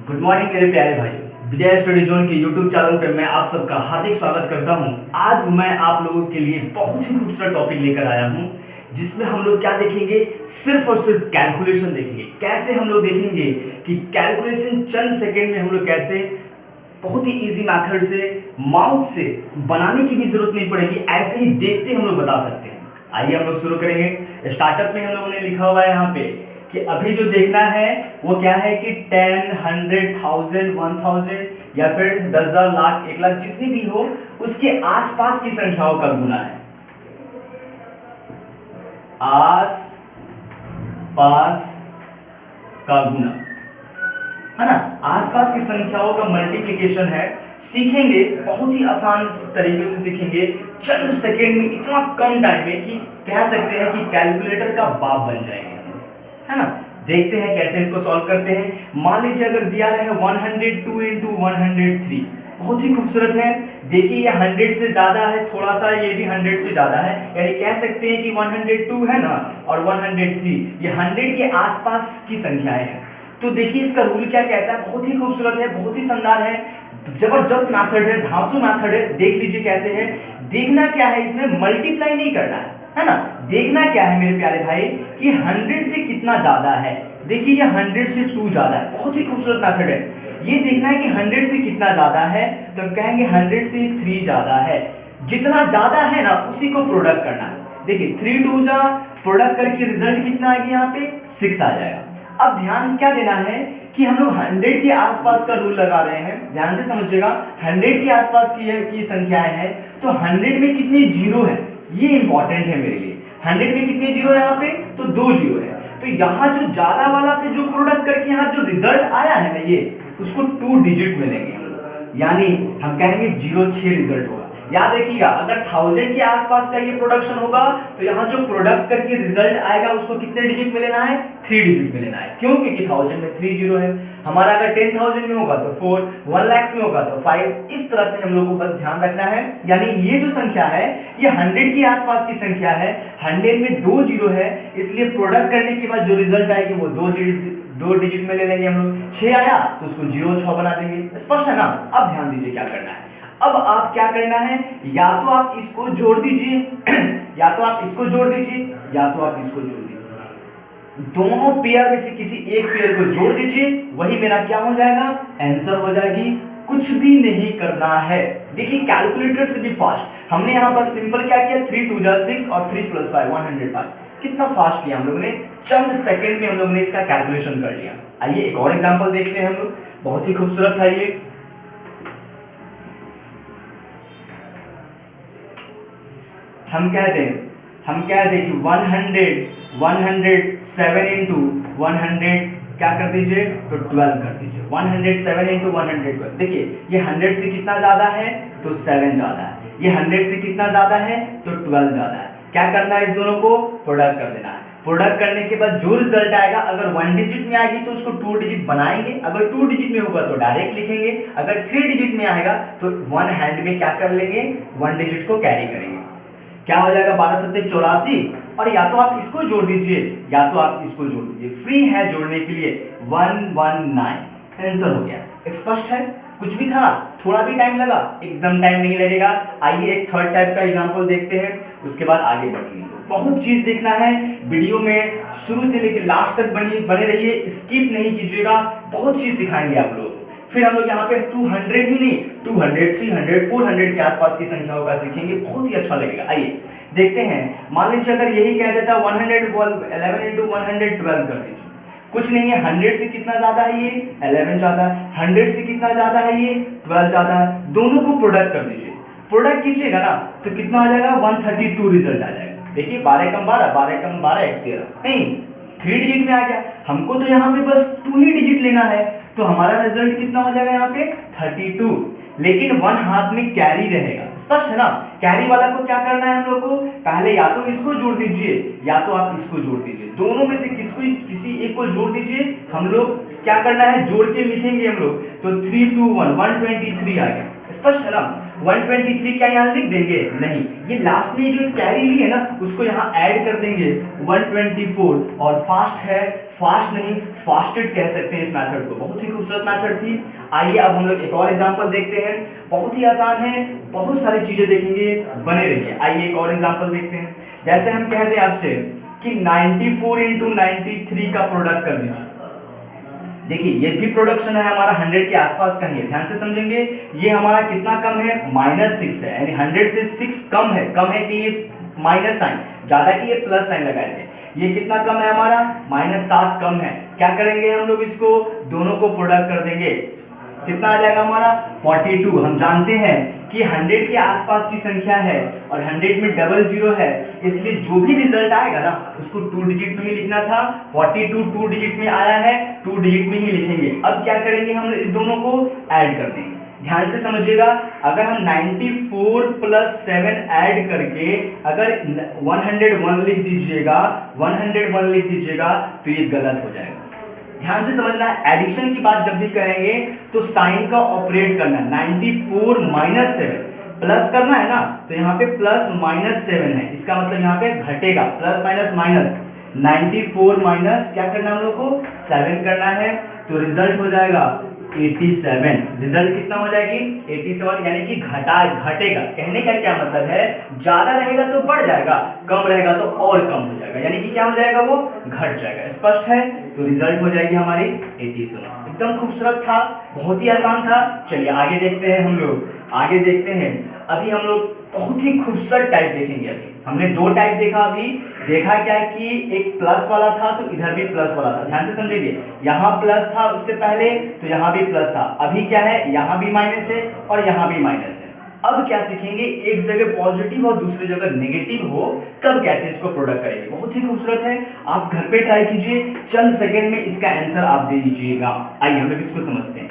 Good morning मेरे प्यारे भाई। विजय स्टडी जोन के यूट्यूब चैनल पे मैं आप सबका हार्दिक स्वागत करता हूं। आज मैं आप लोगों के लिए बहुत ही खूबसूरत टॉपिक लेकर आया हूं, जिसमें हम लोग क्या देखेंगे, सिर्फ और सिर्फ कैलकुलेशन देखेंगे। कैसे हम लोग देखेंगे कि कैलकुलेशन चंद सेकेंड में हम लोग कैसे बहुत ही इजी मेथड से माउथ से बनाने की भी जरूरत नहीं पड़ेगी, ऐसे ही देखते हम लोग बता सकते हैं। आइए हम लोग शुरू करेंगे। स्टार्टअप में हम लोगों ने लिखा हुआ है यहाँ पे कि अभी जो देखना है वो क्या है कि 10, 100, 1000, 1000 या फिर 10,000, लाख, 1 लाख जितनी भी हो उसके आसपास की संख्याओं का गुना है। आस पास का गुना है ना, आसपास की संख्याओं का मल्टीप्लिकेशन है। सीखेंगे बहुत ही आसान तरीके से सीखेंगे, चंद सेकेंड में, इतना कम टाइम में कि कह सकते हैं कि कैलकुलेटर का बाप बन जाएंगे, है ना। देखते हैं कैसे इसको सॉल्व करते हैं। मान लीजिए अगर दिया रहे 102 इंटू 103, बहुत ही खूबसूरत है। देखिए ये 100 से ज्यादा है, थोड़ा सा ये भी 100 से ज्यादा है, यानी कह सकते हैं कि 102 है ना और 103 ये 100 के आसपास की संख्याएं हैं। तो देखिए इसका रूल क्या कहता है, बहुत ही खूबसूरत है, बहुत ही शानदार है, जबरदस्त मेथड है, धांसू मेथड है। देख लीजिए कैसे है। देखना क्या है, इसमें मल्टीप्लाई नहीं करना है ना। देखना क्या है मेरे प्यारे भाई कि 100 से कितना ज्यादा है। देखिए ये 100 से 2 ज्यादा है, बहुत ही खूबसूरत मेथड है। ये देखना है कि 100 से कितना ज्यादा है, तो हम कहेंगे 100 से 3 ज्यादा है। जितना ज्यादा है ना उसी को प्रोडक्ट करना है। देखिए 3 2 जा प्रोडक्ट करके रिजल्ट कितना आएगा, यहाँ पे 6 आ जाएगा। अब ध्यान क्या देना है कि हम लोग 100 के आसपास का रूल लगा रहे हैं, ध्यान से समझिएगा। 100 के आसपास की संख्याएं हैं, तो 100 में कितने जीरो है ये इंपॉर्टेंट है मेरे लिए। 100 में कितने जीरो है यहाँ पे, तो 2 जीरो है। तो यहाँ जो ज्यादा वाला से जो प्रोडक्ट करके यहाँ जो रिजल्ट आया है ना, ये उसको 2 डिजिट मिलेंगे हम लोग, यानी हम कहेंगे 06 रिजल्ट होगा। याद रखिएगा, अगर 1000 के आसपास का ये प्रोडक्शन होगा तो यहाँ जो प्रोडक्ट करके रिजल्ट आएगा उसको कितने डिजिट में लेना है, 3 डिजिट में लेना है। क्यों? क्योंकि 1000 में 3 जीरो है। हमारा अगर 10,000 में होगा तो 4, 1 लाख में होगा तो 5। इस तरह से हम लोग को बस ध्यान रखना है। यानी ये जो संख्या है ये 100 के आसपास की संख्या है, 100 में 2 जीरो है, इसलिए प्रोडक्ट करने के बाद जो रिजल्ट आएगी वो 2 डिजिट में ले लेंगे हम लोग। 6 आया तो उसको 06 बना देंगे। स्पष्ट है ना। अब ध्यान दीजिए क्या करना है। अब आप क्या करना है, या तो आप इसको जोड़ दीजिए या तो आप इसको जोड़ दीजिए या तो आप इसको जोड़ दीजिए। दोनों पेयर में से किसी एक पेयर को जोड़ दीजिए, वही मेरा क्या हो जाएगा, आंसर हो जाएगी। कुछ भी नहीं करना है। देखिए कैलकुलेटर से भी फास्ट। हमने यहाँ पर सिंपल क्या किया, 3 2 जा 6 और 3 + 5 105। कितना फास्ट किया हम लोगों ने, चंद सेकंड में हम लोगों ने इसका कैलकुलेशन कर लिया। आइए एक और एग्जांपल देखते हैं हम लोग, बहुत ही खूबसूरत था ये। हम कहते हैं कि 107 इंटू 100 क्या कर दीजिए, तो 12 कर दीजिए। 107 इंटू 112। देखिए ये 100 से कितना ज्यादा है तो 7 ज्यादा है, ये 100 से कितना ज्यादा है तो 12 ज्यादा है। क्या करना है, इस दोनों को प्रोडक्ट कर देना है। प्रोडक्ट करने के बाद जो रिजल्ट आएगा, अगर 1 डिजिट में आएगी तो उसको 2 डिजिट बनाएंगे, अगर 2 डिजिट में होगा तो डायरेक्ट लिखेंगे, अगर 3 डिजिट में आएगा तो 1 हैंड में क्या कर लेंगे, 1 डिजिट को कैरी करेंगे। क्या हो जाएगा, 12 7 84। और या तो आप इसको जोड़ दीजिए या तो आप इसको जोड़ दीजिए, फ्री है जोड़ने के लिए। 119 आंसर हो गया। स्पष्ट है, कुछ भी था, थोड़ा भी टाइम लगा, एकदम टाइम नहीं लगेगा। आइए एक थर्ड टाइप का एग्जांपल देखते हैं, उसके बाद आगे बढ़ेंगे। बहुत चीज देखना है वीडियो में, शुरू से लेकर लास्ट तक बने रहिए, स्किप नहीं कीजिएगा। बहुत चीज सिखाएंगे आप लोग। फिर हम लोग यहाँ पे 200 ही नहीं, 200, 300, 400 के आसपास की संख्याओं का सीखेंगे, बहुत ही अच्छा लगेगा। आइए देखते हैं। मान लीजिए अगर यही कह देता 111 इंटू 112 कर दीजिए। कुछ नहीं है, 100 से कितना ज्यादा है ये, 11 ज्यादा है। 100 से कितना ज्यादा है ये, 12 ज्यादा है। दोनों को प्रोडक्ट कर दीजिए। प्रोडक्ट कीजिएगा ना तो कितना आ जाएगा, 132 रिजल्ट आ जाएगा। देखिए 12 कम 12, 12 कम 12 1 13, नहीं 3 डिजिट में आ गया। हमको तो यहाँ पे बस 2 ही डिजिट लेना है, तो हमारा रिजल्ट कितना हो जाएगा यहाँ पे 32। लेकिन 1 हाथ में कैरी रहेगा। स्पष्ट है ना। कैरी वाला को क्या करना है हम लोग को, पहले या तो इसको जोड़ दीजिए या तो आप इसको जोड़ दीजिए। दोनों में से किसी एक को जोड़ दीजिए। हम लोग क्या करना है, जोड़ के लिखेंगे हम लोग। तो 3 2 1 123 आ गया। स्पष्ट है ना। 123 क्या यहाँ लिख देंगे? नहीं, ये लास्ट में जो कैरी ली है ना उसको यहाँ ऐड कर देंगे 124, और फास्ट है, फास्ट नहीं फास्टेड कह सकते हैं इस मेथड को। बहुत ही खूबसूरत मेथड थी। आइए अब हम लोग एक और एग्जांपल देखते हैं, बहुत ही आसान है, बहुत सारी चीजें देखेंगे, बने रहिए। आइए एक और एग्जांपल देखते हैं। जैसे हम कह दें आपसे कि 94 इंटू 93 का प्रोडक्ट कर दीजिए। देखिए ये भी प्रोडक्शन है हमारा 100 के आसपास का ही है, ध्यान से समझेंगे। ये हमारा कितना कम है? -6 है, यानी 100 से 6 कम है। कम है कि ये माइनस साइन, ज्यादा कि ये प्लस साइन लगाए थे। ये कितना कम है हमारा? -7 कम है। क्या करेंगे हम लोग? इसको दोनों को प्रोडक्ट कर देंगे। कितना आ जाएगा हमारा? 42। हम जानते हैं कि 100 के आसपास की संख्या है और 100 में डबल जीरो है, इसलिए जो भी रिजल्ट आएगा ना उसको 2 डिजिट में ही लिखना था। 42 2 डिजिट में आया है, 2 डिजिट में ही लिखेंगे। अब क्या करेंगे? हम इस दोनों को ऐड कर देंगे। ध्यान से समझिएगा, अगर हम 94 + 7 ऐड करके अगर 101 लिख दीजिएगा, 101 लिख दीजिएगा तो ये गलत हो जाएगा। ध्यान से समझना है, एडिशन की बात जब भी कहेंगे तो साइन का ऑपरेट करना है। 94 - 7 प्लस करना है ना, तो यहाँ पे +-7 है, इसका मतलब यहाँ पे घटेगा, प्लस माइनस माइनस। 94 माइनस क्या करना है हम लोग को? 7 करना है, तो रिजल्ट हो जाएगा 87। रिजल्ट कितना हो जाएगी? 87, यानी कि घटेगा। कहने का क्या मतलब है? ज्यादा रहेगा तो बढ़ जाएगा, कम रहेगा तो और कम हो जाएगा, यानी कि क्या हो जाएगा? वो घट जाएगा। स्पष्ट है? तो रिजल्ट हो जाएगी हमारी 87। एकदम खूबसूरत था, बहुत ही आसान था। चलिए आगे देखते हैं, हम लोग आगे देखते हैं। अभी हम लोग बहुत ही खूबसूरत टाइप देखेंगे। अभी हमने 2 टाइप देखा। अभी देखा क्या है कि एक प्लस वाला था तो इधर भी प्लस वाला था। ध्यान से समझिए, यहाँ प्लस था उससे पहले तो यहाँ भी प्लस था। अभी क्या है? यहाँ भी माइनस है और यहाँ भी माइनस है। अब क्या सीखेंगे? एक जगह पॉजिटिव और दूसरी जगह नेगेटिव हो तब कैसे इसको प्रोडक्ट करेंगे। बहुत ही खूबसूरत है, आप घर पे ट्राई कीजिए, चंद सेकंड में इसका आंसर आप दे दीजिएगा। आइए हम लोग इसको समझते हैं।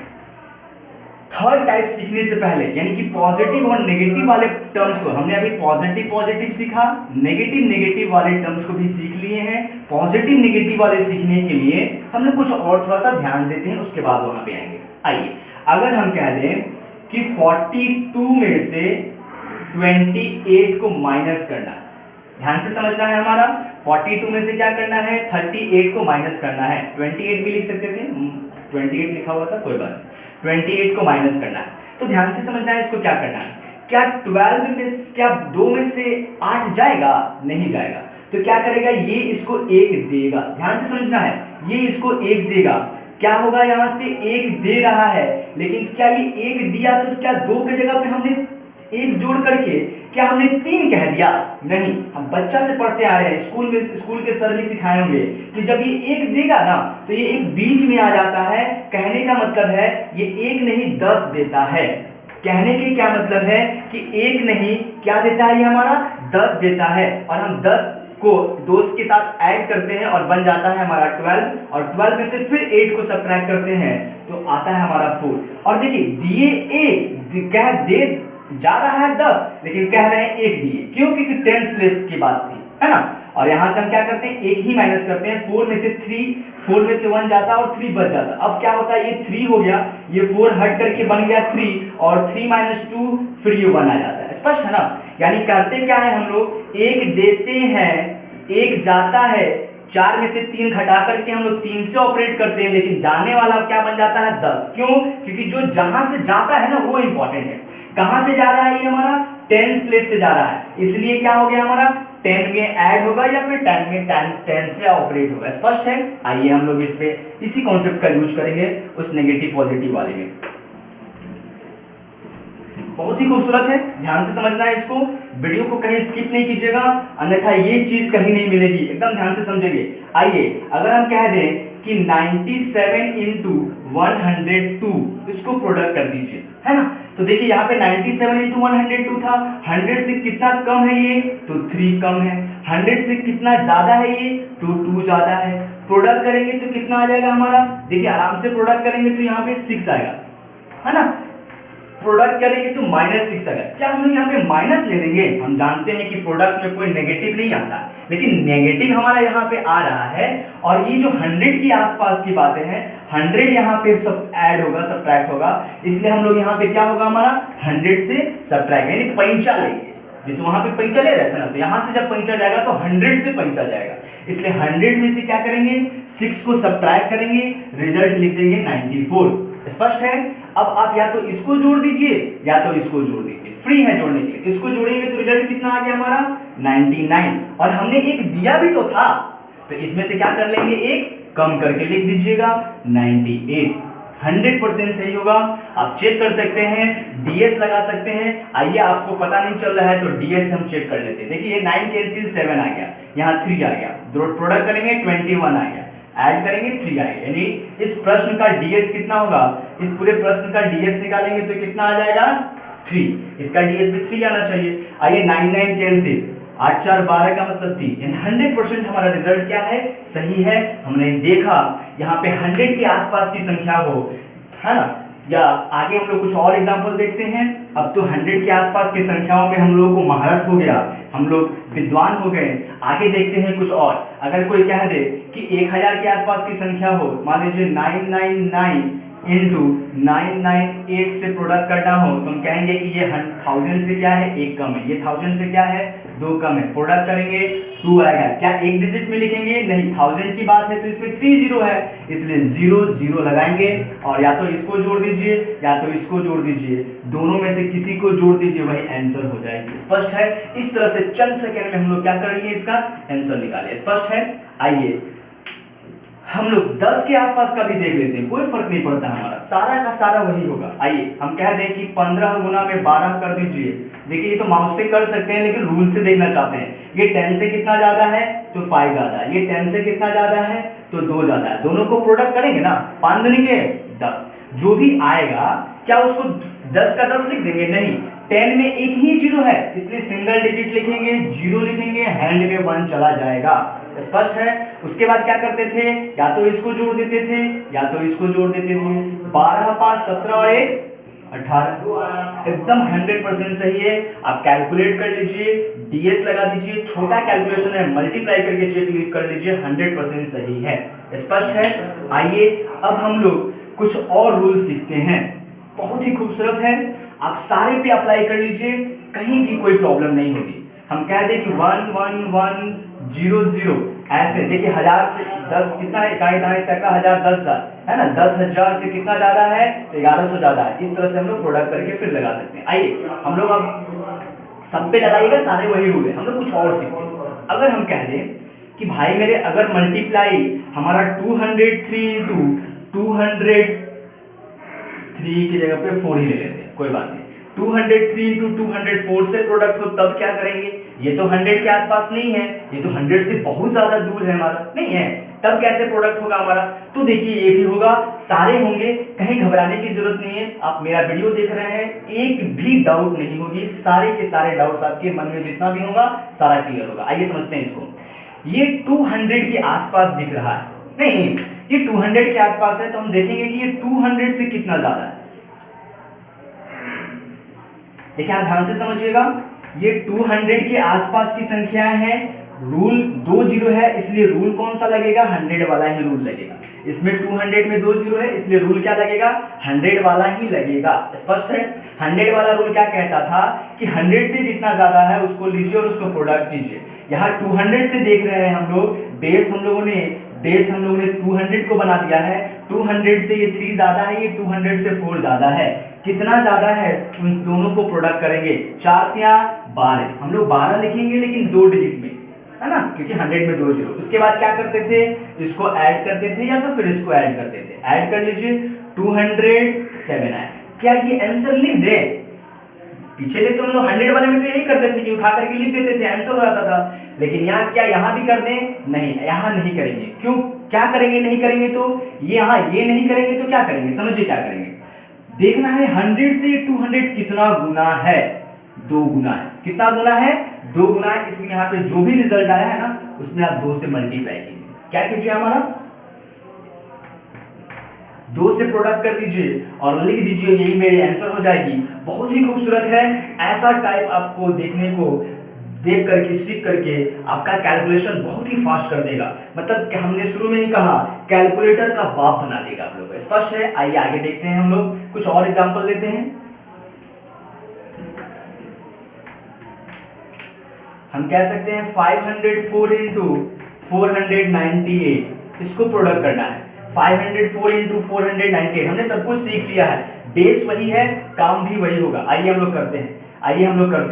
थर्ड टाइप सीखने से पहले, यानी कि पॉजिटिव और नेगेटिव वाले टर्म्स को हमने अभी पॉजिटिव सीखा, नेगेटिव वाले टर्म्स को भी सीख लिए हैं। पॉजिटिव नेगेटिव वाले सीखने के लिए हम लोग कुछ और थोड़ा सा ध्यान देते हैं, उसके बाद वहां पे आएंगे। आइए अगर हम कह दें कि 42 में से 28 को माइनस करना है, ध्यान से समझना है। हमारा 42 में से क्या करना है? 38 को माइनस करना है। 28 भी लिख सकते थे, 28 लिखा हुआ था, कोई बात नहीं। 28 को माइनस करना है, तो ध्यान से समझना है इसको क्या करना है। क्या 12 में क्या 2 में से 8 जाएगा? नहीं जाएगा। तो क्या करेगा? ये इसको 1 देगा। ध्यान से समझना है, ये इसको 1 देगा। क्या होगा? यहाँ पे 1 दे रहा है, लेकिन क्या ये 1 दिया तो क्या 2 की जगह पे हमने 1 जोड़ करके क्या हमने 3 कह दिया? नहीं, हम बच्चा से पढ़ते आ रहे हैं, स्कूल के सर भी सिखाए होंगे कि जब ये 1 देगा ना तो ये 1 बीच में आ जाता है। कहने का मतलब है ये 1 नहीं 10 देता है। कहने के क्या मतलब है कि 1 नहीं क्या देता है? ये हमारा 10 देता है, और हम 10 को 2 के साथ ऐड करते हैं और बन जाता है हमारा 12, और 12 में से फिर 8 को सब्ट्रैक्ट करते हैं तो आता है हमारा 4। और देखिए दिए 1 कह दे जा रहा है 10, लेकिन कह रहे हैं 1 दिए, क्यों? क्योंकि टेंस प्लेस की बात थी, है ना। और यहां से हम क्या करते हैं? 1 ही माइनस करते हैं। 4 में से 1 जाता और 3 बच जाता। अब क्या होता है? ये 3 हो गया, ये 4 हट करके बन गया 3, और 3 - 2 फिर ये 1 आ जाता है। स्पष्ट है ना। यानी करते क्या है हम लोग? 1 देते हैं, 1 जाता है, 4 में से 3 घटा करके हम लोग 3 से ऑपरेट करते हैं, लेकिन जाने वाला क्या बन जाता है? 10। क्यों? क्योंकि जो जहां से जाता है ना वो इंपॉर्टेंट है। कहां से जा रहा है? ये हमारा टेंस प्लेस से जा रहा है, इसलिए क्या हो गया हमारा? 10 में ऐड होगा या फिर 10 में 10 से ऑपरेट होगा। स्पष्ट है। आइए हम लोग इस पे इसी कॉन्सेप्ट का यूज करेंगे उस नेगेटिव पॉजिटिव वाले में। बहुत ही खूबसूरत है, ध्यान से समझना है इसको, वीडियो को कहीं स्किप नहीं कीजिएगा, अन्यथा ये चीज कहीं नहीं मिलेगी। एकदम ध्यान से समझेंगे। आइए अगर हम कह दें कि 97 इंटू 102 इसको प्रोडक्ट कर दीजिए, है ना। तो देखिए यहाँ पे 97 इंटू 102 था, 100 से कितना कम है ये? तो 3 कम है। 100 से कितना ज्यादा है ये? तो 2 ज्यादा है। प्रोडक्ट करेंगे तो कितना आ जाएगा हमारा? देखिए आराम से प्रोडक्ट करेंगे तो यहाँ पे 6 आएगा, है ना। प्रोडक्ट करेंगे तो -6 आएगा। क्या हम लोग यहाँ पे माइनस ले लेंगे? हम जानते हैं कि प्रोडक्ट में कोई नेगेटिव नहीं आता, लेकिन नेगेटिव हमारा यहाँ पे आ रहा है, और ये जो 100 की आसपास की बातें हैं, 100 यहाँ पे सब ऐड होगा, सब्ट्रैक्ट होगा, इसलिए हम लोग यहाँ पे क्या होगा हमारा 100 से सब्ट्रैक्ट, यानी पैंचा लेंगे। जैसे वहां पे पैंचा ले रहे थे ना, तो यहाँ से जब पैंचा जाएगा तो 100 से पैंचा जाएगा, इसलिए 100 में से क्या करेंगे 6 को सब्ट्रैक्ट करेंगे, रिजल्ट लिख देंगे 94। स्पष्ट है। अब आप या तो इसको जोड़ दीजिए या तो इसको जोड़ दीजिए, फ्री है जोड़ने के लिए। इसको जोड़ेंगे तो रिजल्ट कितना आ गया हमारा 99, और हमने एक दिया भी तो था, तो इसमें से क्या कर लेंगे, एक कम करके लिख दीजिएगा 98। 100% सही होगा। आप चेक कर सकते हैं, डीएस लगा सकते हैं। आइए, आपको पता नहीं चल रहा है तो डीएस हम चेक कर लेते हैं। देखिए 9 कैंसिल 7 आ गया, यहाँ 3 आ गया, प्रोडक्ट करेंगे 21 आ गया, ऐड करेंगे 3 आएगा, यानी इस प्रश्न का डीएस कितना होगा, इस पूरे प्रश्न का डीएस निकालेंगे तो कितना आ जाएगा 3, इसका डीएस भी 3 आना चाहिए। आइए 9 9 कैंसिल, 8 4 12 का मतलब 3, यानी 100% हमारा रिजल्ट क्या है, सही है। हमने देखा यहाँ पे 100 के आसपास की संख्या हो, है ना, या आगे हम लोग कुछ और एग्जांपल देखते हैं। अब तो 100 के आसपास की संख्याओं में हम लोगों को महारत हो गया, हम लोग विद्वान हो गए। आगे देखते हैं कुछ और। अगर कोई कह दे कि 1000 के आसपास की संख्या हो, मान लीजिए 999 इंटू 998 से प्रोडक्ट करना हो, तो हम कहेंगे कि ये 1000 से क्या है, 1 कम है, ये 1000 से क्या है, 2 कम है, प्रोडक्ट करेंगे 2 आएगा। क्या एक डिजिट में लिखेंगे, नहीं, 1000 की बात है तो इसमें 3 0 है, इसलिए 0 0 लगाएंगे, और या तो इसको जोड़ दीजिए या तो इसको जोड़ दीजिए, दोनों में से किसी को जोड़ दीजिए, वही आंसर हो जाएगी। स्पष्ट है। इस तरह से चंद सेकंड में हम लोग क्या कर लिए, इसका आंसर निकाले। स्पष्ट है। आइए हम लोग 10 के आसपास का भी देख लेते हैं, कोई फर्क नहीं पड़ता, हमारा सारा का सारा वही होगा। आइए हम कह दें कि 15 गुना में 12 कर दीजिए। देखिए ये तो माउस से कर सकते हैं, लेकिन रूल से देखना चाहते हैं। ये 10 से कितना ज्यादा है तो 5 ज्यादा है, ये 10 से कितना ज्यादा है तो 2 ज्यादा है, दोनों को प्रोडक्ट करेंगे ना, 5 दूनी के 10, जो भी आएगा क्या उसको 10 का 10 लिख देंगे, नहीं, 10 में एक ही 0 है, इसलिए सिंगल डिजिट लिखेंगे, 0 लिखेंगे, हैंड में 1 चला जाएगा। स्पष्ट है। उसके बाद क्या करते थे, या तो इसको जोड़ देते थे या तो इसको जोड़ देते थे। 12 5 17 और 1 18, एकदम 100% सही है। आप कैलकुलेट कर लीजिए, डीएस लगा दीजिए, छोटा कैलकुलेशन है, मल्टीप्लाई करके चेक कर लीजिए, 100% सही है। स्पष्ट है। आइए अब हम लोग कुछ और रूल सीखते हैं, बहुत ही खूबसूरत है, आप सारे पे अप्लाई कर लीजिए, कहीं भी कोई प्रॉब्लम नहीं होगी। हम कह दें कि 1 1 1 0 0 ऐसे, देखिए 1000 से 10 कितना है, इकाई दाएं सैकड़ा, 1000 10,000 है ना, 10,000 से कितना ज्यादा है तो 1100 ज्यादा है। इस तरह से हम लोग प्रोडक्ट करके फिर लगा सकते हैं। आइए हम लोग अब सब पे लगाइएगा, सारे वही रूल है, हम लोग कुछ और सीखते हैं। अगर हम कह दें कि भाई मेरे अगर मल्टीप्लाई हमारा 203 इंटू 203 की जगह पे 4 ही ले लेते हैं, कोई बात नहीं, 203 इंटू 204 से प्रोडक्ट हो तब क्या करेंगे, ये तो 100 के आसपास नहीं है, ये तो 100 से बहुत ज्यादा दूर है, हमारा नहीं है, तब कैसे प्रोडक्ट होगा हमारा, तो देखिए ये भी होगा, सारे होंगे, कहीं घबराने की जरूरत नहीं है। आप मेरा वीडियो देख रहे हैं, एक भी डाउट नहीं होगी, सारे के सारे डाउट्स आपके मन में जितना भी होगा सारा क्लियर होगा। आइए समझते हैं इसको। ये 200 के आसपास दिख रहा है, नहीं ये 200 के आसपास है, तो हम देखेंगे कि ये 200 से कितना ज्यादा है। देखिए ध्यान से समझिएगा, ये 200 के आसपास की संख्या है, रूल 2 0 है, इसलिए रूल कौन सा लगेगा, 100 वाला ही रूल लगेगा। इसमें 200 में 2 0 है, इसलिए रूल क्या लगेगा, 100 वाला ही लगेगा। स्पष्ट है। 100 वाला रूल क्या कहता था कि 100 से जितना ज्यादा है उसको लीजिए और उसको प्रोडक्ट कीजिए। यहाँ 200 से देख रहे हैं हम लोग, बेस हम लोगों ने 200 को बना दिया है, 200 से ये 3 ज्यादा है, ये 200 से 4 ज्यादा है, कितना ज्यादा है उन दोनों को प्रोडक्ट करेंगे, 4 या 12, हम लोग 12 लिखेंगे लेकिन 2 डिजिट में, है ना, क्योंकि 100 में 2 0। उसके बाद क्या करते थे, इसको ऐड करते थे या तो फिर इसको ऐड करते थे, ऐड कर लीजिए, 207 आए। क्या ये आंसर लिख दे, पीछे ले तो हम लोग 100 वाले में तो यही करते थे कि उठा करके लिख देते थे, आंसर हो जाता था, लेकिन यहाँ क्या यहाँ भी कर दें, नहीं, यहाँ नहीं करेंगे। क्यों, क्या करेंगे, नहीं करेंगे तो यहाँ ये नहीं करेंगे तो क्या करेंगे, समझिए क्या करेंगे, देखना है 100 से 200 कितना गुना है, 2 गुना है, कितना गुना है, 2 गुना है, इसलिए यहाँ पे जो भी रिजल्ट आया है ना उसमें आप 2 से मल्टीप्लाई कीजिए। क्या कीजिए, हमारा 2 से प्रोडक्ट कर दीजिए और लिख दीजिए, यही मेरी आंसर हो जाएगी। बहुत ही खूबसूरत है, ऐसा टाइप आपको देखने को देख करके सीख करके आपका कैलकुलेशन बहुत ही फास्ट कर देगा। मतलब कि हमने शुरू में ही कहा कैलकुलेटर का बाप बना देगा आप लोग। स्पष्ट है? आइए आगे देखते हैं, हम लोग कुछ और एग्जांपल लेते हैं। हम कह सकते हैं 504 इंटू 498, इसको प्रोडक्ट करना है। 504 इंटू 498 हमने सब कुछ सीख लिया है, बेस वही है, काम भी वही होगा। आइए हम लोग करते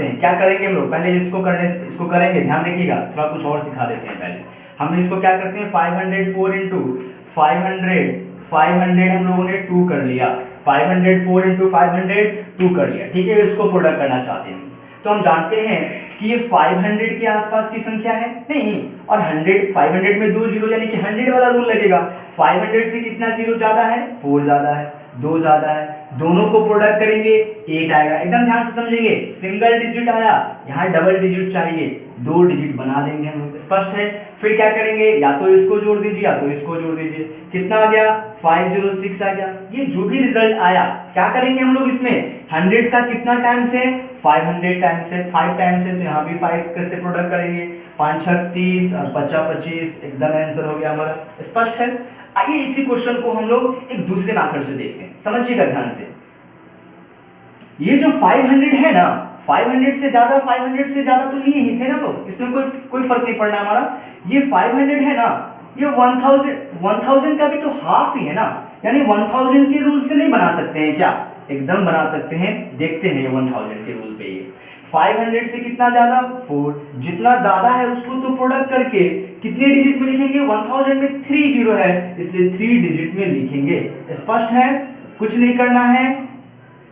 हैं, क्या करेंगे हम लोग, पहले इसको करेंगे, ध्यान रखिएगा, थोड़ा कुछ और सिखा देते हैं। पहले हम इसको क्या करते हैं, 504 इंटू 500 हम लोगों ने 2 कर लिया, 504 इंटू 500 2 कर लिया, ठीक है। इसको प्रोडक्ट करना चाहते हैं तो हम जानते हैं कि ये 500 के आसपास की संख्या है नहीं, और 500 में 2 जीरो यानी कि 100 वाला रूल लगेगा। 500 से कितना जीरो ज्यादा है, 4 ज्यादा है, 2 ज्यादा है, दोनों को प्रोडक्ट करेंगे 8 आएगा। एकदम ध्यान से समझेंगे, सिंगल डिजिट आया, यहाँ डबल डिजिट चाहिए, 2 डिजिट बना देंगे हम लोग। स्पष्ट है? फिर क्या करेंगे, या तो इसको जोड़ दीजिए या तो इसको जोड़ दीजिए, कितना आ गया, 506 आ गया। ये जो भी रिजल्ट आया क्या करेंगे हम लोग, इसमें 100 का कितना टाइम्स है, 500 टाइम्स है, 5 टाइम्स है, तो यहाँ भी 5 कैसे प्रोडक्ट करेंगे, 5 6 30 और 50 25, एकदम आंसर हो गया हमारा। स्पष्ट है? आइए इसी क्वेश्चन को हम लोग एक दूसरे मेथड से देखते हैं, समझिएगा ध्यान से। ये जो 500 है ना, 500 से ज्यादा तो ये ही थे ना लोग, इसमें कोई फर्क नहीं पड़ना हमारा। ये 500 है ना, ये 1000 का भी तो हाफ ही है ना, यानी 1000 के रूल से नहीं बना सकते हैं क्या, एकदम बना सकते हैं। देखते हैं 1000 के रूल पे, ये 500 से कितना ज्यादा, 4, जितना ज्यादा है उसको तो प्रोडक्ट करके कितने डिजिट में लिखेंगे, 1000 में 3 जीरो है इसलिए 3 डिजिट में लिखेंगे। स्पष्ट है? कुछ नहीं करना है,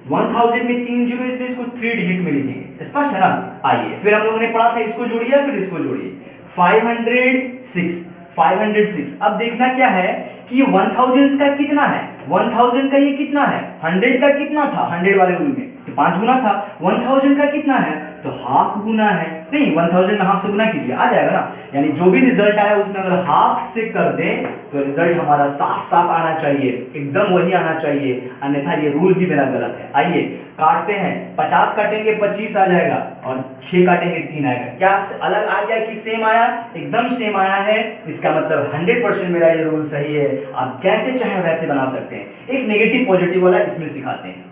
1000 में 3 जीरो इसलिए इसको 3 डिजिट में लिखेंगे। स्पष्ट है ना? आइए फिर हम लोगों ने पढ़ा था, इसको जोड़िए फिर इसको जोड़िए, 506। अब देखना क्या है कि ये 1000 का कितना है, 1000 का ये कितना है, 100 का कितना था, 100 वाले रूल में तो 5 गुना था, 1000 का कितना है तो हाफ गुना है, नहीं 1000 में हाफ से गुना कीजिए आ जाएगा ना, यानी जो भी रिजल्ट आया उसमें अगर हाफ से कर दे तो रिजल्ट हमारा साफ आना चाहिए, एकदम वही आना चाहिए, अन्यथा ये रूल ही मेरा गलत है। आइए काटते हैं, 50 काटेंगे 25 आ जाएगा और 6 काटेंगे 3 आएगा। क्या अलग आ गया कि सेम आया, एकदम सेम आया है, इसका मतलब 100% मेरा ये रूल सही है। आप जैसे चाहे वैसे बना सकते हैं। एक नेगेटिव पॉजिटिव वाला इसमें सिखाते हैं।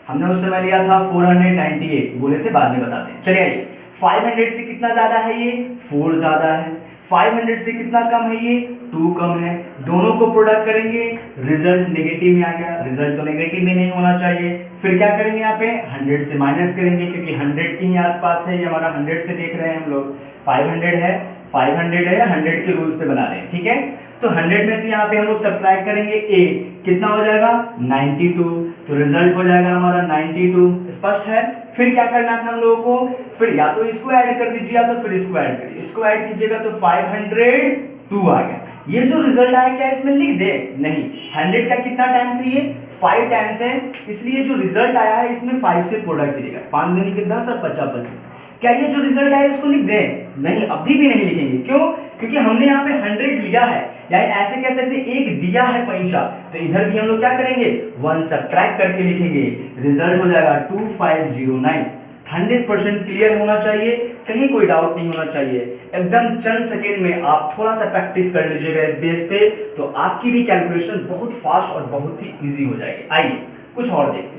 हमने उस समय लिया था 498, बोले थे बाद में बताते हैं। चलिए आइए, 500 से कितना ज्यादा है, ये 4 ज्यादा है, 500 से कितना कम है, ये 2 कम है, दोनों को प्रोडक्ट करेंगे, रिजल्ट नेगेटिव में आ गया, रिजल्ट तो नेगेटिव में नहीं होना चाहिए। फिर क्या करेंगे, यहाँ पे 100 से माइनस करेंगे क्योंकि 100 के ही आसपास है, ये हमारा 100 से देख रहे हैं हम लोग, 500 है 100 के रूल्स पे बना रहे हैं, ठीक है। तो 100 में से यहाँ पे हम लोग सब्ट्रैक्ट करेंगे 8, कितना हो जाएगा 92, तो रिजल्ट हो जाएगा हमारा 92। स्पष्ट है? फिर क्या करना था हम लोगों को, फिर या तो इसको ऐड कर दीजिए या तो फिर इसको ऐड करिए, इसको ऐड कीजिएगा तो 502 आ गया। ये जो रिजल्ट आया क्या इसमें लिख दे, नहीं, 100 का कितना टाइम्स है, ये 5 टाइम्स है, इसलिए जो रिजल्ट आया है इसमें 5 से प्रोडक्ट मिलेगा, 5 दूनी के 10 और 50 25। क्या ये जो रिजल्ट आया इसको लिख दें, नहीं, अभी भी नहीं लिखेंगे। क्यों? क्योंकि हमने यहाँ पे 100 लिया है, यानी ऐसे कह सकते हैं एक दिया है पैंचा, तो इधर भी हम लोग क्या करेंगे 1 सब्ट्रैक्ट करके लिखेंगे, रिजल्ट हो जाएगा 2509। 100% क्लियर होना चाहिए, कहीं कोई डाउट नहीं होना चाहिए। एकदम चंद सेकेंड में आप थोड़ा सा प्रैक्टिस कर लीजिएगा इस बेस पे, तो आपकी भी कैलकुलेशन बहुत फास्ट और बहुत ही इजी हो जाएगी। आइए कुछ और देखते हैं।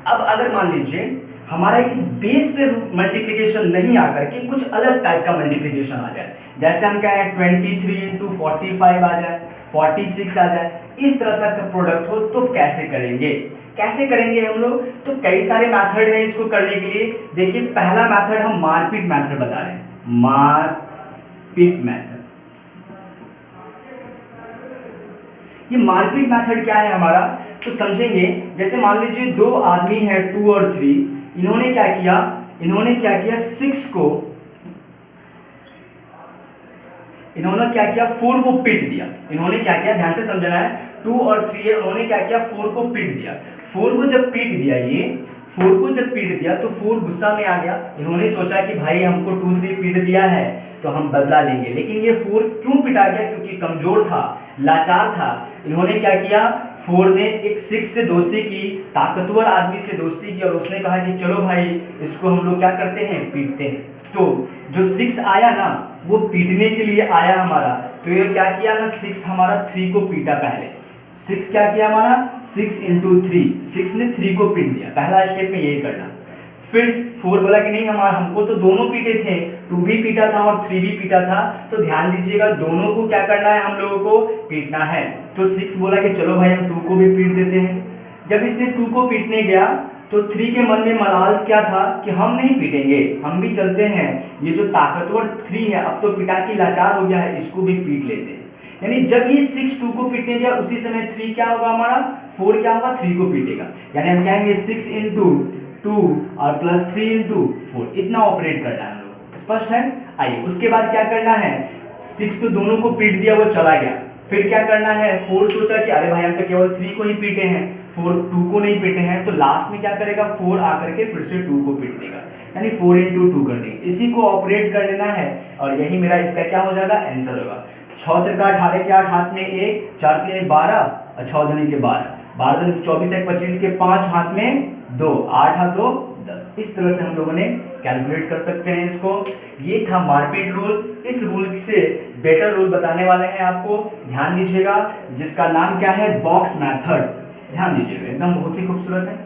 अब अगर मान लीजिए हमारा इस बेस पे मल्टीप्लिकेशन नहीं आकर के कुछ अलग टाइप का मल्टीप्लिकेशन आ जाए, जैसे हम क्या है 23 इंटू 45 आ जाए, 46 आ जाए, इस तरह का प्रोडक्ट हो तो कैसे करेंगे हम लोग। तो कई सारे मेथड हैं इसको करने के लिए। देखिए पहला मेथड हम मारपीट मेथड बता रहे हैं, मारपीट मेथड। ये मारपीट मेथड क्या है हमारा, तो समझेंगे। जैसे मान लीजिए 2 आदमी है 2 और 3, इन्होंने क्या किया 6 को इन्होंने क्या किया, 4 को पीट दिया। इन्होंने क्या किया, ध्यान से समझना है, 2 और 3 है, उन्होंने क्या किया, 4 को पीट दिया। 4 को जब पीट दिया, ये 4 को जब पीट दिया तो 4 गुस्सा में आ गया। इन्होंने सोचा कि भाई हमको 2 3 पीट दिया है तो हम बदला लेंगे, लेकिन ये 4 क्यों पिटा गया, क्योंकि कमजोर था, लाचार था। इन्होंने क्या किया, 4 ने एक 6 से दोस्ती की, ताकतवर आदमी से दोस्ती की, और उसने कहा कि चलो भाई इसको हम लोग क्या करते हैं, पीटते हैं। तो जो 6 आया ना, वो पीटने के लिए आया हमारा, तो ये क्या किया ना, 6 हमारा 3 को पीटा। पहले 6 क्या किया हमारा, 6 × 3, 6 ने 3 को पीट दिया। पहला स्टेप में यही करना। फिर 4 बोला कि नहीं, हमको तो दोनों पीटे थे, 2 भी पीटा था और 3 भी पीटा था, तो ध्यान दीजिएगा दोनों को क्या करना है, हम लोगों को पीटना है। तो 6 बोला कि चलो भाई हम 2 को भी पीट देते हैं। जब इसने 2 को पीटने गया तो 3 के मन में मलाल क्या था कि हम नहीं पीटेंगे, हम भी चलते हैं, ये जो ताकतवर 3 है अब तो पिटा के लाचार हो गया है, इसको भी पीट लेते हैं। यानी जब ये 6 2 को पीटने गया, उसी समय 3 क्या होगा हमारा, 4 क्या होगा, 3 को पीटेगा। यानी हम कहेंगे 6 × 2 और प्लस 3 × 4, इतना ऑपरेट करना है हम लोग। स्पष्ट है। आइए उसके बाद क्या करना है, 6 तो दोनों को पीट दिया, वो चला गया। फिर क्या करना है, 4 सोचा कि अरे भाई हम तो केवल 3 को ही पीटे हैं, 4 2 को नहीं पीटे हैं, तो लास्ट में क्या करेगा, 4 आकर के फिर से 2 को पीट देगा, यानी 4 × 2 कर देंगे। इसी को ऑपरेट कर लेना है और यही मेरा इसका क्या हो जाएगा, आंसर होगा। 6 × 18 के 8 हाथ में 1, 4 × 12 और 6 दूनी के 12, 12 दूनी 24 1 25 के 5 हाथ में 2, 8 हाथ 2 10। इस तरह से हम लोगों ने कैलकुलेट कर सकते हैं इसको। ये था मारपीट रूल। इस रूल से बेटर रूल बताने वाले हैं आपको, ध्यान दीजिएगा, जिसका नाम क्या है, बॉक्स मेथड। ध्यान दीजिएगा, एकदम बहुत ही खूबसूरत है।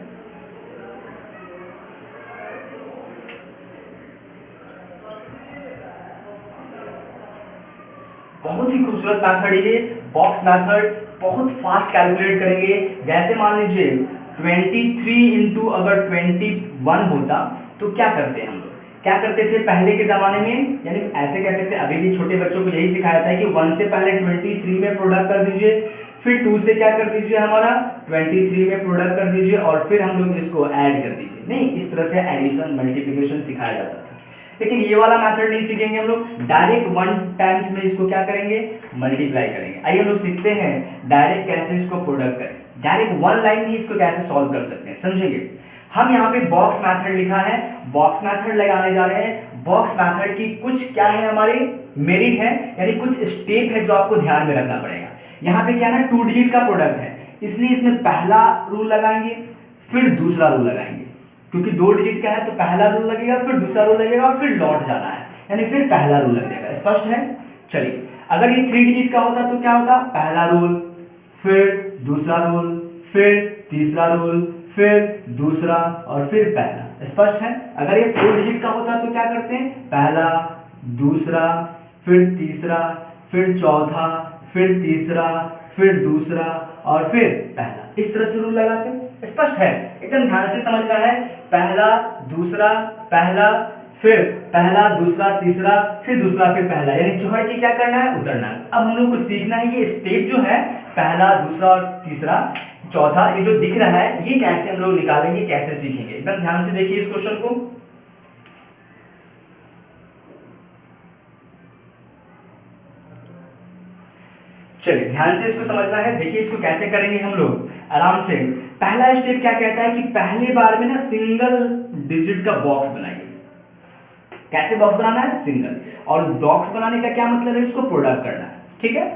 बहुत ही खूबसूरत मेथड है ये बॉक्स मेथड, बहुत फास्ट कैलकुलेट करेंगे। जैसे मान लीजिए 23 × अगर 21 होता तो क्या करते हैं हम लोग, क्या करते थे पहले के ज़माने में, यानी ऐसे कह सकते हैं, अभी भी छोटे बच्चों को यही सिखाया था कि 1 से पहले 23 में प्रोडक्ट कर दीजिए, फिर 2 से क्या कर दीजिए हमारा 23 में प्रोडक्ट कर दीजिए, और फिर हम लोग इसको ऐड कर दीजिए। नहीं, इस तरह से एडिशन मल्टीप्लिकेशन सिखाया जाता था। लेकिन ये वाला मेथड नहीं सीखेंगे हम लोग, डायरेक्ट 1 टाइम्स में इसको क्या करेंगे, मल्टीप्लाई करेंगे। आइए हम लोग सीखते हैं डायरेक्ट कैसे इसको प्रोडक्ट करें, डायरेक्ट 1 लाइन में इसको कैसे सॉल्व कर सकते हैं, समझेंगे। हम यहाँ पे बॉक्स मेथड लिखा है, बॉक्स मेथड लगाने जा रहे हैं। बॉक्स मेथड की कुछ क्या है, हमारे मेरिट है, यानी कुछ स्टेप है जो आपको ध्यान में रखना पड़ेगा। यहाँ पे क्या है, 2 डिजिट का प्रोडक्ट है, इसलिए इसमें पहला रूल लगाएंगे, फिर दूसरा रूल लगाएंगे, क्योंकि 2 डिजिट का है तो पहला रूल लगेगा, फिर दूसरा रूल लगेगा, और फिर लौट जाना है, यानी फिर पहला रूल लग जाएगा। स्पष्ट है। चलिए, अगर ये 3 डिजिट का होता तो क्या होता, पहला रूल, फिर दूसरा रूल, फिर तीसरा रूल, फिर दूसरा और फिर पहला। स्पष्ट है। अगर ये 4 डिजिट का होता तो क्या करते हैं, पहला, दूसरा, फिर तीसरा, फिर चौथा, फिर तीसरा, फिर दूसरा और फिर पहला, इस तरह से रूल लगाते हैं। स्पष्ट है, एकदम ध्यान से समझना है। पहला, दूसरा, पहला, फिर पहला, दूसरा, तीसरा, फिर दूसरा, फिर पहला, यानी चढ़ के क्या करना है, उतरना है। अब हम लोग को सीखना है ये स्टेप जो है, पहला, दूसरा और तीसरा, चौथा, ये जो दिख रहा है ये कैसे हम लोग निकालेंगे, कैसे सीखेंगे। एकदम ध्यान से देखिए इस क्वेश्चन को। चलिए ध्यान से इसको समझना है। देखिए इसको कैसे करेंगे हम लोग आराम से। पहला स्टेप क्या कहता है कि पहले बार में ना सिंगल डिजिट का बॉक्स बनाइए। कैसे बॉक्स बनाना है, सिंगल। और बॉक्स बनाने का क्या मतलब है, इसको प्रोडक्ट करना है। ठीक है,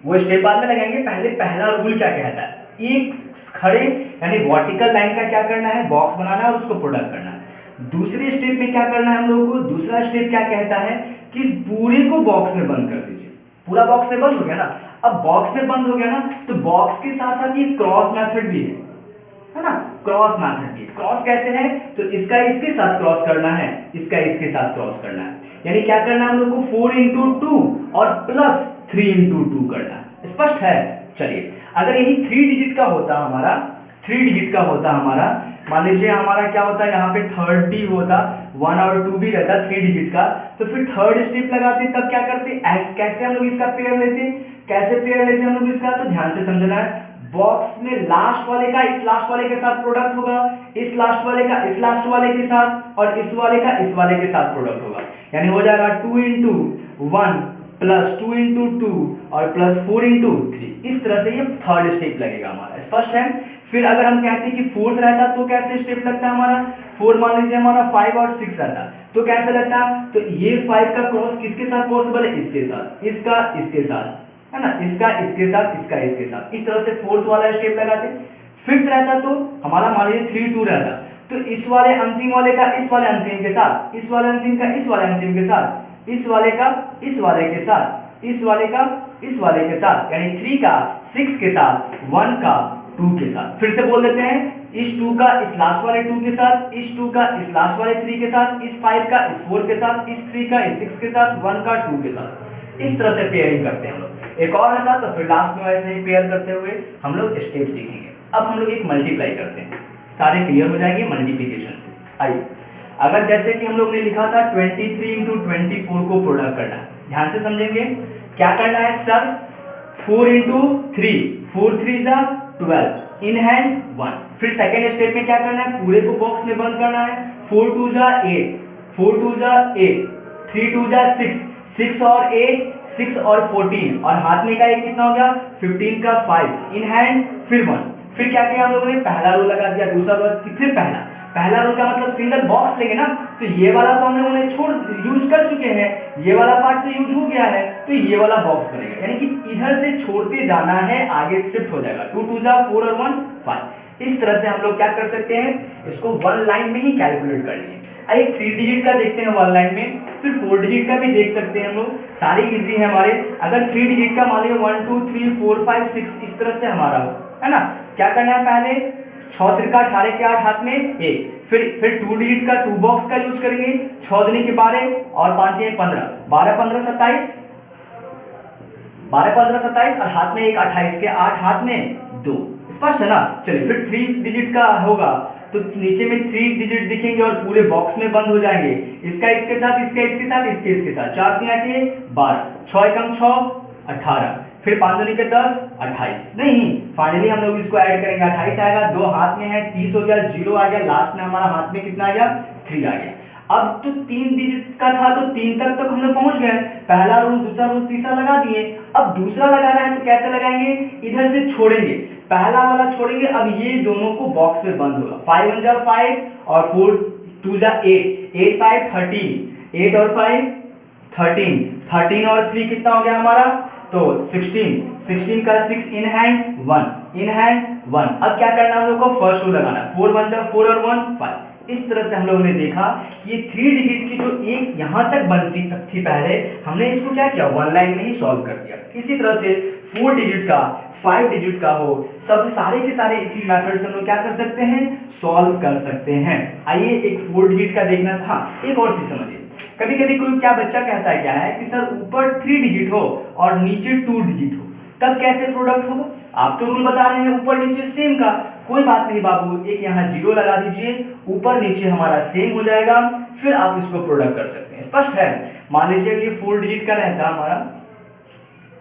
वो स्टेप बाद में लगाएंगे। पहले पहला रूल क्या कहता है, एक खड़े यानी वर्टिकल लाइन का क्या करना है, बॉक्स बनाना है और उसको प्रोडक्ट करना है। दूसरे स्टेप में क्या करना है हम लोगों को, दूसरा स्टेप क्या कहता है कि इस पूरे को बॉक्स में बंद कर दीजिए। पूरा बॉक्स में बंद हो गया ना, अब बॉक्स में बंद हो गया ना, तो बॉक्स के साथ साथ ये क्रॉस मेथड भी है ना, क्रॉस मेथड भी। क्रॉस कैसे है, तो इसका इसके साथ क्रॉस करना है, इसका इसके साथ क्रॉस करना है, यानी क्या करना है हम लोग को 4 × 2 और प्लस 3 × 2 करना है। स्पष्ट है। चलिए अगर यही 3 डिजिट का होता हमारा, 3 डिजिट का होता हमारा, मान लीजिए हमारा क्या होता है यहाँ पे 30 होता, 1 और 2 भी रहता 3 डिजिट का, तो फिर थर्ड स्टेप लगाते, तब क्या करते, कैसे हम लोग इसका पेयर लेते, कैसे पेयर लेते हम लोग इसका, तो ध्यान से समझना है। बॉक्स में लास्ट वाले का इस लास्ट वाले के साथ प्रोडक्ट होगा, इस लास्ट वाले का इस लास्ट वाले के साथ, और इस वाले का इस वाले के साथ प्रोडक्ट होगा, यानी हो जाएगा 2 × 1 प्लस 2 इंटू 2 और प्लस 4 इंटू 3। इस तरह से ये थर्ड स्टेप लगेगा हमारा, स्पष्ट है। फिर अगर हम कहते हैं कि फोर्थ रहता तो कैसे स्टेप लगता है हमारा, 4 मान लीजिए हमारा 5 और 6 रहता तो कैसे लगता, तो ये 5 का क्रॉस किसके साथ पॉसिबल है, इसके साथ, इसका इसके साथ, है ना, इसका इसके साथ, इसका इसके साथ, इस तरह से फोर्थ वाला स्टेप लगाते। फिफ्थ रहता तो हमारा मान लीजिए 3 2 रहता, तो इस वाले अंतिम वाले का इस वाले अंतिम के साथ, इस वाले अंतिम का इस वाले अंतिम के साथ, इस वाले का इस वाले के साथ, इस वाले का इस वाले के साथ, यानी 3 का 6 के साथ, 1 का 2 के साथ। फिर से बोल देते हैं, इस 2 का इस लास्ट वाले 2 के साथ, इस 2 का इस लास्ट वाले 3 के साथ, इस 5 का इस 4 के साथ, इस 3 का इस 6 के साथ, 1 का 2 के साथ। इस तरह से पेयरिंग करते हैं हम लोग। एक और आता तो फिर लास्ट में वैसे ही पेयर करते हुए हम लोग स्टेप सीखेंगे। अब हम लोग एक मल्टीप्लाई करते हैं, सारे क्लियर हो जाएंगे मल्टीप्लिकेशन से। आइए, अगर जैसे कि हम लोग ने लिखा था 23 इंटू 24 को प्रोडक्ट करना है, ध्यान से समझेंगे। क्या करना है सर, 4 इंटू 3, 4 3 जा 12, इन हैंड 1। फिर सेकेंड स्टेप में क्या करना है, पूरे को बॉक्स में बंद करना है। 4 2 जा 8, 4 2 जा 8, 3 2 जा 6, 6 और 8, 6 और 14, और हाथ में का एक कितना हो गया 15 का 5, इन हैंड फिर 1। फिर क्या किया हम लोगों ने, पहला रोल लगा दिया, दूसरा रोल, फिर पहला रोल का मतलब सिंगल बॉक्स लेंगे ना, तो ये वाला तो हम लोगों ने यूज कर चुके हैं, ये वाला पार्ट तो यूज हो गया है, तो ये वाला बॉक्स बनेगा, यानी कि इधर से छोड़ते जाना है, आगे शिफ्ट हो जाएगा। 2 2 जा 4 और 1 5। इस तरह से हम लोग क्या कर सकते हैं, इसको 1 लाइन में ही कैलकुलेट कर लिए। आइए 3 डिजिट का देखते हैं 1 लाइन में, फिर 4 डिजिट का भी देख सकते हैं हम लोग, सारे इजी है हमारे। अगर 3 डिजिट का मान लीजिए 1 2 3 4 5 6 इस तरह से हमारा हो, है ना। क्या करना है, पहले 6 त्रिका 18 के 8 हाथ में 1, फिर 2 डिजिट का 2 बॉक्स का यूज करेंगे, 6 दूनी के 12 और 5 3 15, 12 15 27, 12 15 27 और हाथ में एक 28 के 8 हाथ में 2, स्पष्ट है ना। चलिए फिर 3 डिजिट का होगा तो नीचे में 3 डिजिट दिखेंगे और पूरे बॉक्स में बंद हो जाएंगे, इसका इसके साथ, इसका इसके साथ, इसके इसके साथ, 4 3 के 12, 6 एकम 6 18, फिर 5 दूनी के 10 28, नहीं फाइनली हम लोग इसको ऐड करेंगे, 28 आएगा, 2 हाथ में है 30 हो गया, 0 आ गया, लास्ट में हमारा हाथ में कितना आ गया 3 आ गया। अब तो 3 डिजिट का था तो 3 तक हम लोग पहुंच गए, पहला रूल दूसरा रूल तीसरा लगा दिए। अब दूसरा लगाना है तो कैसे लगाएंगे, इधर से छोड़ेंगे, पहला वाला छोड़ेंगे, अब ये दोनों को बॉक्स में बंद होगा, 5 1 जा 5 और 4 2 जा 8, 8 5 13, 8 और 5 13, 13 और 3 कितना हो गया हमारा, तो 16, 16 का 6 इन हैंड 1, इन हैंड 1। अब क्या करना है हम लोग को, फर्स्ट रूल लगाना है, 4 1 जा 4 और 1 5। इस तरह से हम लोगों ने देखा कि ये 3 डिजिट की जो एक यहां तक बनती थी पहले, हमने इसको क्या किया, 1 लाइन में ही सॉल्व कर दिया। इसी तरह से 4 डिजिट का 5 डिजिट का हो, सब सारे के सारे इसी मेथड से हम लोग क्या कर सकते हैं, सॉल्व कर सकते हैं। आइए एक 4 डिजिट का देखना था। हाँ, एक और चीज समझिए, कभी कभी कोई क्या बच्चा कहता है क्या है कि सर ऊपर 3 डिजिट हो और नीचे 2 डिजिट हो, तब कैसे प्रोडक्ट होगा। आप तो रूल बता रहे हैं ऊपर नीचे सेम का, कोई बात नहीं बाबू, एक यहाँ 0 लगा दीजिए, ऊपर नीचे हमारा सेम हो जाएगा, फिर आप इसको प्रोडक्ट कर सकते हैं। स्पष्ट है। मान लीजिए कि 4 डिजिट का रहता हमारा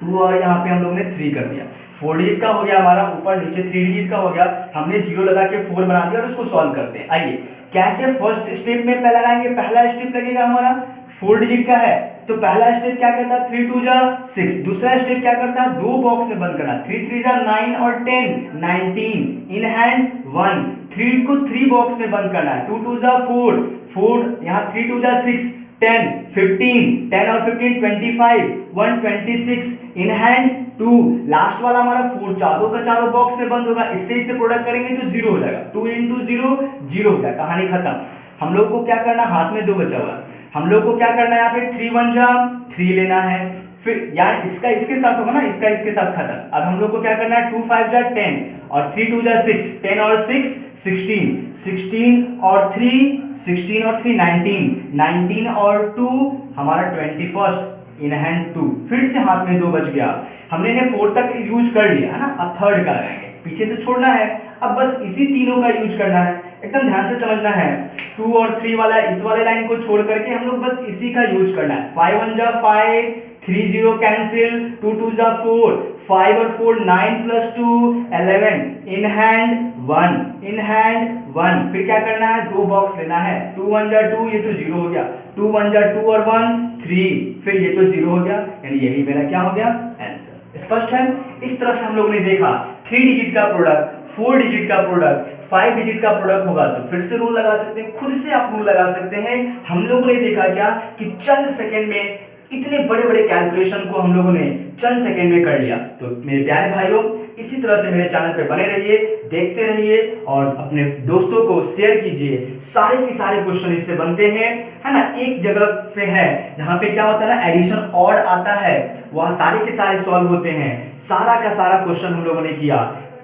2 और यहाँ पे हम लोग ने 3 कर दिया, 4 डिजिट का हो गया हमारा, ऊपर नीचे 3 डिजिट का हो गया, हमने 0 लगा के 4 बना दिया और उसको सॉल्व करते हैं। आइए कैसे फर्स्ट स्टेप में लगाएंगे, पहला स्टेप लगेगा हमारा 4 डिजिट का है, तो पहला स्टेप क्या करता है, 3 2 जा 6, दूसरा स्टेप क्या करता है, 2 बॉक्स में बंद करना, 3 3 जा 9 और 10 19, इन हैंड 1, 3 को 3 बॉक्स में बंद करना है, 2 2 जा 4 4, यहाँ 3 2 जा 6 10 15, 10 और 15 25, 1 26, इन हैंड 2, लास्ट वाला हमारा 4 चारों का चारों बॉक्स में बंद होगा, इससे इसे प्रोडक्ट करेंगे तो 0 हो जाएगा, 2 इंटू 0 0 हो गया, कहानी खत्म। हम लोग को क्या करना, हाथ में 2 बचा हुआ, हम लोग को क्या करना है, यहाँ पे 3 1 जा 3 लेना है, फिर यार इसका इसके साथ होगा ना, इसका इसके साथ खत्म। अब हम लोग को क्या करना है, 2 5 जा 10 और 3 2 जा 6, 10 और 6 16, 16 और 3 16 और 3 19, 19 और 2 हमारा 21, इन हैंड 2, फिर से हाथ में 2 बच गया, हमने 4 तक यूज कर लिया है ना। अब थर्ड का लगाएंगे, पीछे से छोड़ना है, अब बस इसी तीनों का यूज करना है, एकदम ध्यान से समझना है। 2 और 3 वाला इस वाले लाइन को छोड़ करके हम लोग बस इसी का यूज करना है, 5 1 जा 5, 3 0 कैंसिल, 2 2 जा 4, 5 और 4 9 plus 2 11, in hand 1, in hand 1। फिर क्या करना है, 2 बॉक्स लेना है, 2 1 जा 2, ये तो 0 हो गया, 2 1 जा 2 और 1 3, फिर ये तो 0 हो गया, यानी यही मेरा क्या हो गया, आंसर। स्पष्ट है। इस तरह से हम लोगों ने देखा 3 डिजिट का प्रोडक्ट, 4 डिजिट का प्रोडक्ट, 5 डिजिट का प्रोडक्ट होगा तो फिर से रूल लगा सकते हैं, खुद से आप रूल लगा सकते हैं। हम लोगों ने देखा क्या कि चंद सेकंड में इतने बड़े बड़े कैलकुलेशन को हम लोगों ने चंद सेकंड में कर लिया। तो मेरे प्यारे भाइयों, इसी तरह से मेरे चैनल पे बने रहिए, देखते रहिए और अपने दोस्तों को शेयर कीजिए। सारे के सारे क्वेश्चन इससे बनते हैं, है ना। एक जगह पे है जहाँ पे क्या होता है ना, एडिशन ऑड आता है, वह सारे के सारे सॉल्व होते हैं। सारा का सारा क्वेश्चन हम लोगों ने किया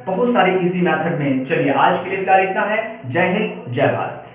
बहुत सारे इजी मेथड में। चलिए आज के लिए फिलहाल इतना है। जय हिंद, जय भारत।